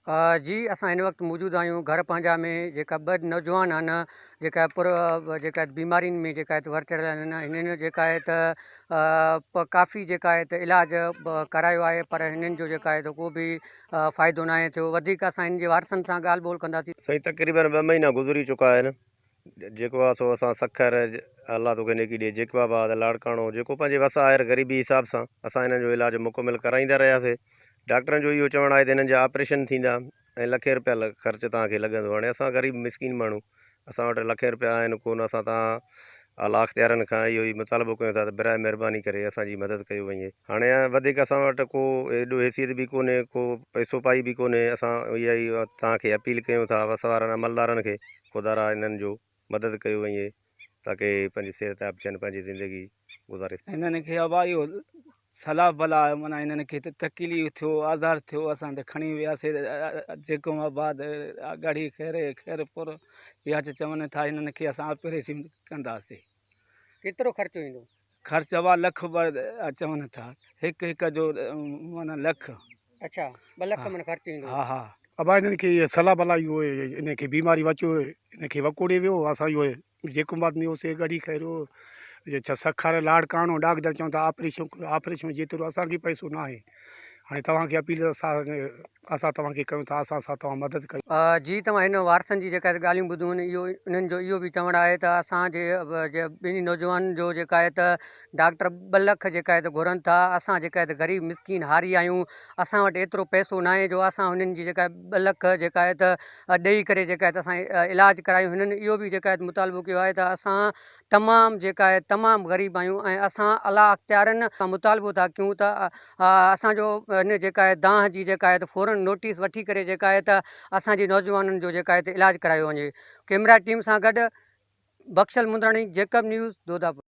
जी असां हिन वक़्तु मौजूदु आहियूं घर पंहिंजा में जेका ॿ नौजवान आहिनि जेका जेका बीमारियुनि में जेका वरतल आहिनि हिननि जेका आहे त काफ़ी जेका आहे त इलाजु करायो आहे पर हिननि जो जेका आहे त को बि फ़ाइदो न आहे थियो। वधीक असां हिन जे वारसनि सां ॻाल्हि ॿोल कंदासीं। सही तक़रीबन 2 महीना गुज़री चुका आहिनि। जेको आहे सो असां सखर अल्लाह तोखे नेकी ॾिए जेको आहे लाड़काणो जेको पंहिंजे वसा आहे ग़रीबी हिसाब सां असां हिननि जो इलाजु मुकमिल कराईंदा रहियासीं। डॉक्टरनि जो इहो चवणु आहे त हिननि जा ऑपरेशन थींदा ऐं लखे रुपया ख़र्चु तव्हांखे लॻंदो। हाणे असां ग़रीब मिसकिन माण्हू असां वटि लखे रुपया आहिनि कोन। असां तव्हां अलाह अख़्तियारनि खां इहो ई मुतालबो कयूं था त बराए महिरबानी करे असांजी मदद कयो वञे। हाणे वधीक असां वटि को एॾो हैसियत बि कोन्हे, को पैसो पाई बि कोन्हे। असां इहा ई तव्हांखे अपील कयूं था वस वारनि अमलदारनि खे ख़ुदा हिननि जो मदद कयो वञे ताकी पंहिंजी सिहत याब थियनि, पंहिंजी ज़िंदगी गुज़ारे। हिननि खे अबा इहो सलाह भला माना हिननि खे तकलीफ़ थियो आज़ार थियो असां त खणी वियासीं जेको बाद ॻाढ़ी खैरपुर इहा चवनि था हिननि खे असां ऑपरेशन कंदासीं। केतिरो ख़र्चो ईंदो? ख़र्चु अबा लख चवनि था, हिकु जो माना लख। अच्छा 2 लख मन ख़र्चु ईंदो? हा हा। अबा हिननि खे इहा सलाह भला इहो इनखे बीमारी अचो इनखे वकोड़े वियो। असां इहो जेको बात नियोसीं ॻड़ी खैरो छा सखर लाड़काणो डॉक्टर चवनि था ऑपरेशन जेतिरो असांखे पैसो न आहे। हाणे तव्हांखे अपील असां तव्हांखे कयूं था असां सां तव्हां मदद कयो। जी तव्हां हिन वारसनि जी जेका ॻाल्हियूं ॿुधियूं आहिनि इहो इन्हनि जो इहो बि चवणु आहे त असांजे ॿिन्ही नौजवान जो जेका आहे त डॉक्टर 2 लख जेका आहे त घुरनि था। असां जेका आहे त ग़रीब मिसकिन हारी आहियूं। असां वटि एतिरो पैसो न आहे जो असां हुननि जी जेका 2 लख जेका आहे त ॾेई करे जेका आहे त असां इलाजु करायूं। हिननि इहो बि जेका आहे मुतालबो कयो आहे त असां तमामु जेका आहे तमामु ग़रीब आहियूं ऐं असां अलाह अख़्तियारनि खां मुतालबो था कयूं त असांजो हिन जेका आहे दांह जी जेका आहे त फ़ौरन नोटिस वठी करे जेका आहे त असांजी नौजवाननि जो जेका आहे त इलाजु करायो वञे। कैमरा टीम सां गॾु बख्शल मुंदराणी, जेकब न्यूज़, दोदापुर।